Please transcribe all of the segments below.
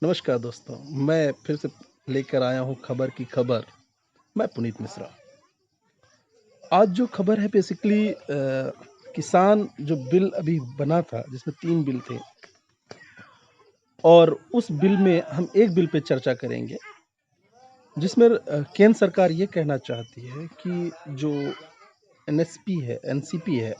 नमस्कार दोस्तों, मैं फिर से लेकर आया हूँ खबर की खबर। मैं पुनीत मिश्रा। आज जो खबर है बेसिकली किसान जो बिल अभी बना था जिसमें 3 बिल थे और उस बिल में हम एक बिल पे चर्चा करेंगे जिसमें केंद्र सरकार ये कहना चाहती है कि जो एनएसपी है, एनसीपी है,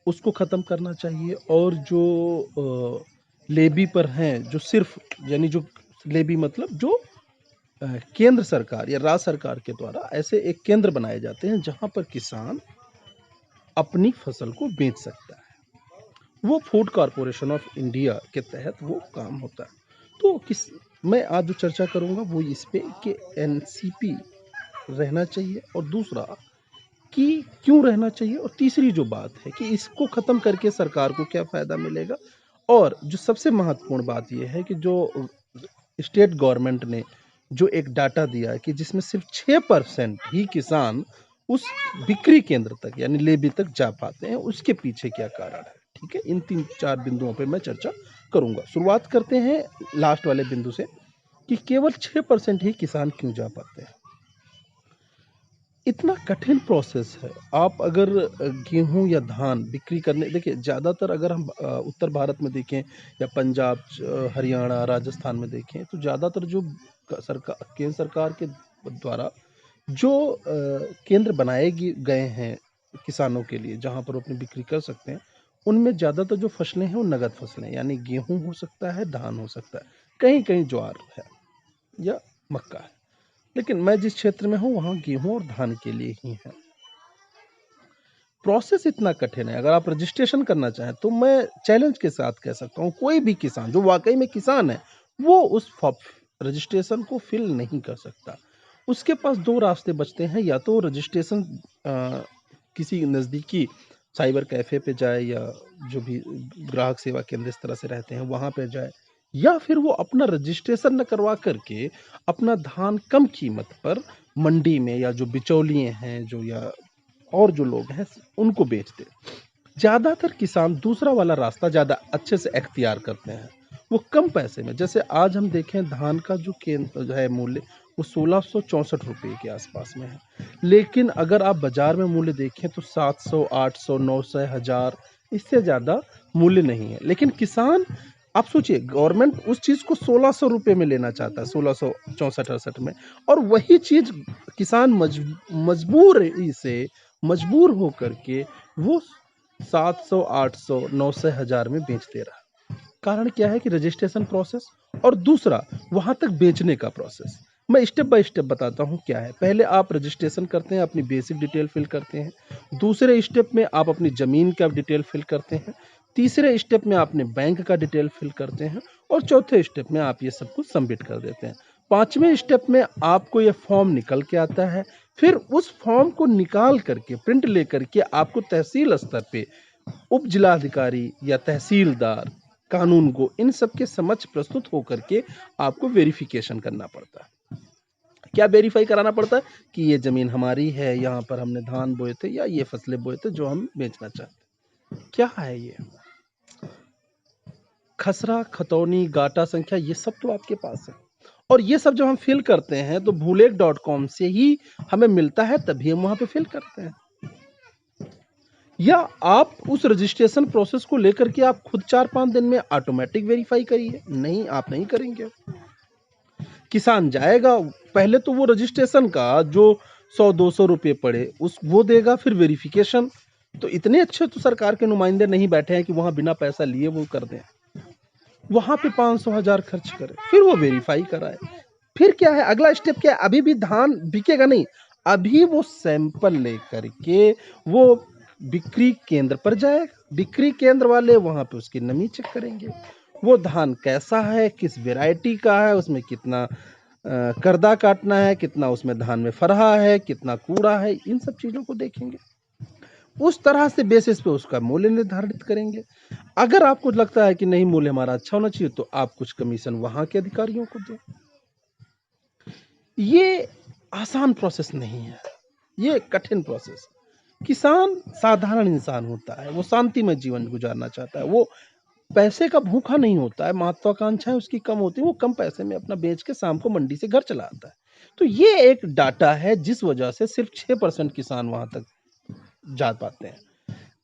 उसको ख़त्म करना चाहिए और जो लेवी पर हैं, जो सिर्फ़ यानी जो लेवी मतलब जो केंद्र सरकार या राज्य सरकार के द्वारा ऐसे एक केंद्र बनाए जाते हैं जहां पर किसान अपनी फसल को बेच सकता है। वो फूड कॉरपोरेशन ऑफ इंडिया के तहत वो काम होता है। तो मैं आज जो चर्चा करूंगा वो इस पे कि एनसीपी रहना चाहिए और दूसरा कि क्यों रहना चाहिए और तीसरी जो बात है कि इसको खत्म करके सरकार को क्या फायदा मिलेगा। और जो सबसे महत्वपूर्ण बात यह है कि जो स्टेट गवर्नमेंट ने जो एक डाटा दिया है कि जिसमें सिर्फ 6% ही किसान उस बिक्री केंद्र तक यानी लेवी तक जा पाते हैं, उसके पीछे क्या कारण है। ठीक है, इन 3-4 बिंदुओं पे मैं चर्चा करूंगा। शुरुआत करते हैं लास्ट वाले बिंदु से कि केवल 6% ही किसान क्यों जा पाते हैं। इतना कठिन प्रोसेस है। आप अगर गेहूँ या धान बिक्री करने देखिए, ज़्यादातर अगर हम उत्तर भारत में देखें या पंजाब, हरियाणा, राजस्थान में देखें तो ज़्यादातर जो केंद्र सरकार के द्वारा जो केंद्र बनाए गए हैं किसानों के लिए जहाँ पर वो अपनी बिक्री कर सकते हैं, उनमें ज़्यादातर जो फसलें हैं वो नगद फसलें यानी गेहूँ हो सकता है, धान हो सकता है, कहीं-कहीं ज्वार है या मक्का है। लेकिन मैं जिस क्षेत्र में हूँ वहाँ गेहूँ और धान के लिए ही है। प्रोसेस इतना कठिन है, अगर आप रजिस्ट्रेशन करना चाहें तो मैं चैलेंज के साथ कह सकता हूँ कोई भी किसान जो वाक़ई में किसान है, वो उस रजिस्ट्रेशन को फिल नहीं कर सकता। उसके पास 2 रास्ते बचते हैं, या तो रजिस्ट्रेशन किसी नज़दीकी साइबर कैफ़े पे जाए या जो भी ग्राहक सेवा केंद्र इस तरह से रहते हैं वहाँ पे जाए, या फिर वो अपना रजिस्ट्रेशन न करवा करके अपना धान कम कीमत पर मंडी में या जो बिचौलिए हैं जो या और जो लोग हैं उनको बेचते। ज़्यादातर किसान दूसरा वाला रास्ता ज़्यादा अच्छे से इख्तियार करते हैं। वो कम पैसे में, जैसे आज हम देखें धान का जो जो है मूल्य वो 1664 रुपये के आसपास में है। लेकिन अगर आप बाजार में मूल्य देखें तो 700, 800, 900, 1000 इससे ज़्यादा मूल्य नहीं है। लेकिन किसान, आप सोचिए गवर्नमेंट उस चीज़ को 1600 रुपये में लेना चाहता है, 1664-68 में, और वही चीज़ किसान मजबूरी से मजबूर होकर के वो 700, 800, 900, 1000 में बेच दे रहा। कारण क्या है कि रजिस्ट्रेशन प्रोसेस और दूसरा वहां तक बेचने का प्रोसेस। मैं स्टेप बाय स्टेप बताता हूं क्या है। पहले आप रजिस्ट्रेशन करते हैं, अपनी बेसिक डिटेल फिल करते हैं। दूसरे स्टेप में आप अपनी जमीन का डिटेल फिल करते हैं। तीसरे स्टेप में आपने बैंक का डिटेल फिल करते हैं और चौथे स्टेप में आप ये सब कुछ सबमिट कर देते हैं। पांचवें स्टेप में आपको ये फॉर्म निकल के आता है। फिर उस फॉर्म को निकाल करके प्रिंट लेकर के आपको तहसील स्तर पे उप जिलाधिकारी या तहसीलदार, कानून को इन सब के समक्ष प्रस्तुत होकर के आपको वेरिफिकेशन करना पड़ता है। क्या वेरीफाई कराना पड़ता है कि ये जमीन हमारी है, यहाँ पर हमने धान बोए थे या ये फसलें बोए थे जो हम बेचना चाहते हैं। क्या है ये खसरा, खतौनी, गाटा संख्या, ये सब तो आपके पास है। और ये सब जब हम फिल करते हैं तो भूलेख.com से ही हमें मिलता है, तभी हम वहां पे फिल करते हैं। या आप उस रजिस्ट्रेशन प्रोसेस को लेकर के आप खुद 4-5 दिन में ऑटोमेटिक वेरीफाई करिए। नहीं, आप नहीं करेंगे। किसान जाएगा, पहले तो वो रजिस्ट्रेशन का जो 100-200 रुपये पड़े उस वो देगा, फिर वेरिफिकेशन। तो इतने अच्छे तो सरकार के नुमाइंदे नहीं बैठे हैं कि वहां बिना पैसा लिए वो कर दें। वहां पे 500-1000 खर्च करे, फिर वो वेरीफाई कराए। फिर क्या है अगला स्टेप, क्या है? अभी भी धान बिकेगा नहीं, अभी वो सैंपल लेकर के वो बिक्री केंद्र पर जाएगा। बिक्री केंद्र वाले वहां पे उसकी नमी चेक करेंगे, वो धान कैसा है, किस वैरायटी का है, उसमें कितना करदा काटना है, कितना उसमें धान में फरहा है, कितना कूड़ा है, इन सब चीजों को देखेंगे। उस तरह से बेसिस पे उसका मूल्य निर्धारित करेंगे। अगर आपको लगता है कि नहीं मूल्य हमारा अच्छा होना चाहिए तो आप कुछ कमीशन वहां के अधिकारियों को दें। ये आसान प्रोसेस नहीं है, ये कठिन प्रोसेस। किसान साधारण इंसान होता है, वो शांतिमय जीवन गुजारना चाहता है, वो पैसे का भूखा नहीं होता है, महत्वाकांक्षाएँ उसकी कम होती हैं, वो कम पैसे में अपना बेच के शाम को मंडी से घर चला आता है। तो ये एक डाटा है जिस वजह से सिर्फ 6% किसान वहाँ तक जा पाते हैं।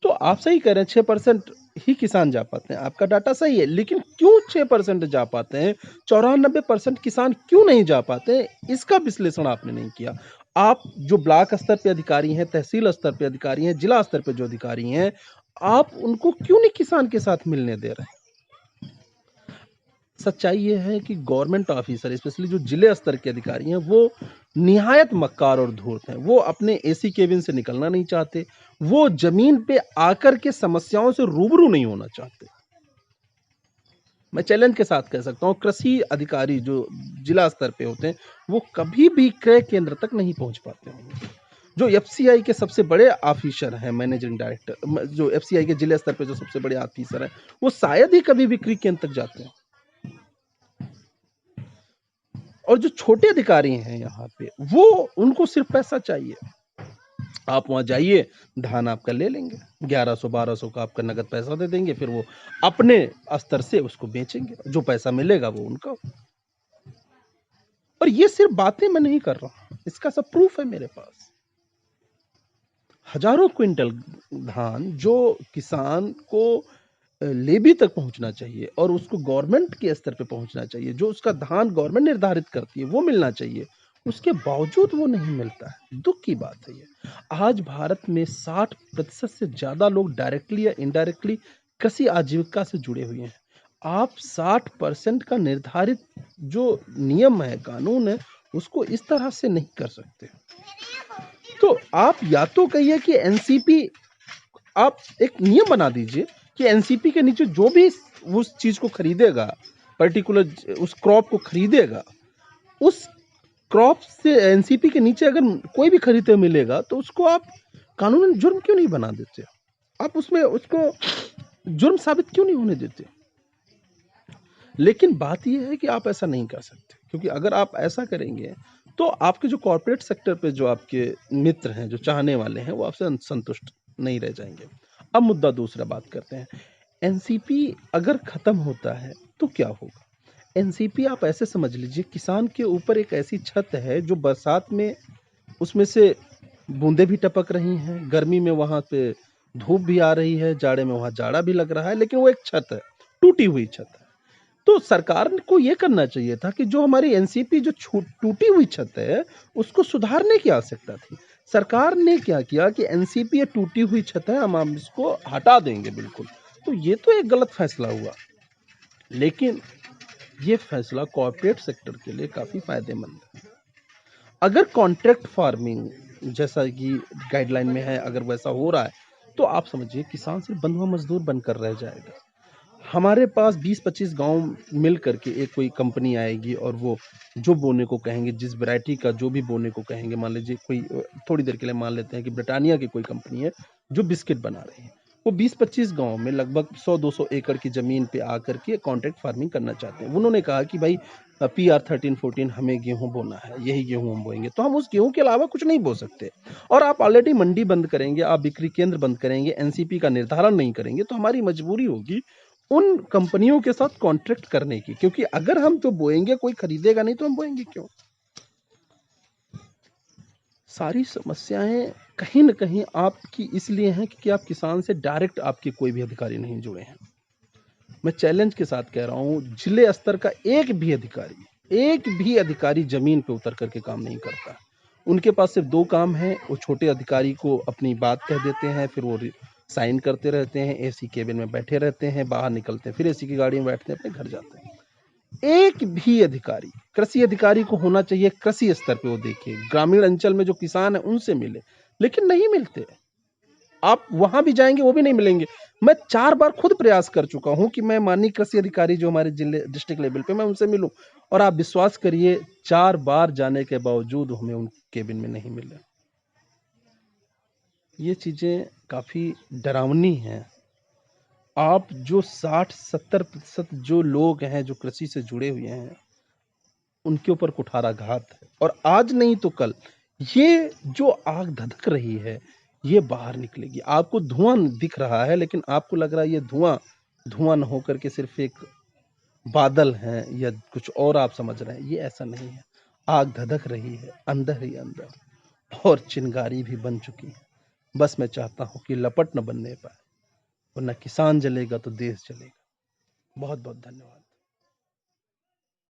तो आप सही कह रहे हैं, 6% ही किसान जा पाते हैं, आपका डाटा सही है, लेकिन क्यों 6% जा पाते हैं, 94% किसान क्यों नहीं जा पाते हैं, इसका विश्लेषण आपने नहीं किया। आप जो ब्लॉक स्तर पे अधिकारी हैं, तहसील स्तर पे अधिकारी हैं, जिला स्तर पे जो अधिकारी हैं, आप उनको क्यों नहीं किसान के साथ मिलने दे रहे हैं? सच्चाई ये है कि गवर्नमेंट ऑफिसर स्पेशली जो जिले स्तर के अधिकारी हैं, वो निहायत मक्कार और धूर्त हैं। वो अपने एसी केबिन से निकलना नहीं चाहते, वो जमीन पे आकर के समस्याओं से रूबरू नहीं होना चाहते। मैं चैलेंज के साथ कह सकता हूँ, कृषि अधिकारी जो जिला स्तर पे होते हैं, वो कभी भी क्रय केंद्र तक नहीं पहुंच पाते होंगे। जो एफसीआई के सबसे बड़े ऑफिसर हैं, मैनेजिंग डायरेक्टर, जो एफसीआई के जिले स्तर पे जो सबसे बड़े ऑफिसर हैं, वो शायद ही कभी भी क्रय केंद्र तक जाते हैं। और जो छोटे अधिकारी हैं यहाँ पे, वो उनको सिर्फ पैसा चाहिए। आप वहां जाइए, धान आपका ले लेंगे, 1100-1200 का आपका नगद पैसा दे देंगे, फिर वो अपने स्तर से उसको बेचेंगे, जो पैसा मिलेगा वो उनका। और ये सिर्फ बातें मैं नहीं कर रहा हूं, इसका सब प्रूफ है मेरे पास। हजारों क्विंटल धान जो किसान को लेबी तक पहुंचना चाहिए और उसको गवर्नमेंट के स्तर पे पहुंचना चाहिए, जो उसका धान गवर्नमेंट निर्धारित करती है वो मिलना चाहिए, उसके बावजूद वो नहीं मिलता है। दुख की बात है ये। आज भारत में 60% से ज्यादा लोग डायरेक्टली या इनडायरेक्टली कृषि आजीविका से जुड़े हुए हैं। आप 60% का निर्धारित जो नियम है, कानून है, उसको इस तरह से नहीं कर सकते। तो आप या तो कहिए कि एनसीपी, आप एक नियम बना दीजिए कि एनसीपी के नीचे जो भी उस चीज को खरीदेगा, पर्टिकुलर उस क्रॉप को खरीदेगा, उस क्रॉप से एनसीपी के नीचे अगर कोई भी खरीदते मिलेगा तो उसको आप कानूनन जुर्म क्यों नहीं बना देते? आप उसमें उसको जुर्म साबित क्यों नहीं होने देते? लेकिन बात यह है कि आप ऐसा नहीं कर सकते, क्योंकि अगर आप ऐसा करेंगे तो आपके जो कॉर्पोरेट सेक्टर पे जो आपके मित्र हैं, जो चाहने वाले हैं, वो आपसे संतुष्ट नहीं रह जाएंगे। अब मुद्दा दूसरा बात करते हैं। एनसीपी अगर खत्म होता है तो क्या होगा? एनसीपी आप ऐसे समझ लीजिए, किसान के ऊपर एक ऐसी छत है जो बरसात में उसमें से बूंदे भी टपक रही हैं, गर्मी में वहां पे धूप भी आ रही है, जाड़े में वहां जाड़ा भी लग रहा है, लेकिन वो एक छत है, टूटी हुई छत है। तो सरकार को ये करना चाहिए था कि जो हमारी एनसीपी जो टूटी हुई छत है, उसको सुधारने की आवश्यकता थी। सरकार ने क्या किया कि एनसीपी ये टूटी हुई छत है, हम इसको हटा देंगे बिल्कुल। तो ये तो एक गलत फैसला हुआ, लेकिन ये फैसला कॉर्पोरेट सेक्टर के लिए काफी फायदेमंद है। अगर कॉन्ट्रैक्ट फार्मिंग जैसा कि गाइडलाइन में है, अगर वैसा हो रहा है, तो आप समझिए किसान सिर्फ बंधुआ मजदूर बनकर रह जाएगा। हमारे पास 20-25 गांव मिल करके एक कोई कंपनी आएगी और वो जो बोने को कहेंगे, जिस वैरायटी का जो भी बोने को कहेंगे, मान लीजिए कोई थोड़ी देर के लिए मान लेते हैं कि ब्रिटानिया की कोई कंपनी है जो बिस्किट बना रही है, वो 20-25 गांव में लगभग 100-200 एकड़ की जमीन पे आकर के कॉन्ट्रैक्ट फार्मिंग करना चाहते हैं। उन्होंने कहा कि भाई PR13-14 हमें गेहूं बोना है, यही गेहूं हम बोएंगे, तो हम उस गेहूं के अलावा कुछ नहीं बो सकते। और आप ऑलरेडी मंडी बंद करेंगे, आप बिक्री केंद्र बंद करेंगे, एनसीपी का निर्धारण नहीं करेंगे, तो हमारी मजबूरी होगी उन कंपनियों के साथ कॉन्ट्रैक्ट करने की, क्योंकि अगर हम तो बोएंगे, कोई खरीदेगा नहीं, तो हम बोएंगे क्यों? सारी समस्याएं कहीं न कहीं आपकी इसलिए हैं क्योंकि आप किसान से डायरेक्ट आपके कोई भी अधिकारी नहीं जुड़े हैं। मैं चैलेंज के साथ कह रहा हूं, जिले स्तर का एक भी अधिकारी जमीन पे उतर करके काम नहीं करता। उनके पास सिर्फ 2 काम है, वो छोटे अधिकारी को अपनी बात कह देते हैं, फिर वो साइन करते रहते हैं, एसी केबिन में बैठे रहते हैं, बाहर निकलते हैं, फिर एसी की गाड़ी में बैठते हैं, अपने घर जाते हैं। एक भी अधिकारी, कृषि अधिकारी को होना चाहिए कृषि स्तर पे वो देखे, ग्रामीण अंचल में जो किसान है उनसे मिले, लेकिन नहीं मिलते। आप वहां भी जाएंगे वो भी नहीं मिलेंगे। मैं 4 बार खुद प्रयास कर चुका हूं कि मैं माननीय कृषि अधिकारी जो हमारे जिले डिस्ट्रिक्ट लेवल पे, मैं उनसे मिलूं, और आप विश्वास करिए 4 बार जाने के बावजूद हमें उन केबिन में नहीं मिले। ये चीजें काफी डरावनी हैं। आप जो 60-70% जो लोग हैं जो कृषि से जुड़े हुए हैं, उनके ऊपर कुठाराघात है, और आज नहीं तो कल ये जो आग धधक रही है, ये बाहर निकलेगी। आपको धुआं दिख रहा है, लेकिन आपको लग रहा है ये धुआं धुआं न होकर के सिर्फ एक बादल हैं या कुछ और आप समझ रहे हैं, ये ऐसा नहीं है। आग धधक रही है अंदर ही अंदर और चिंगारी भी बन चुकी है। बस मैं चाहता हूँ कि लपट न बनने पाए, वरना किसान जलेगा तो देश जलेगा। बहुत बहुत धन्यवाद।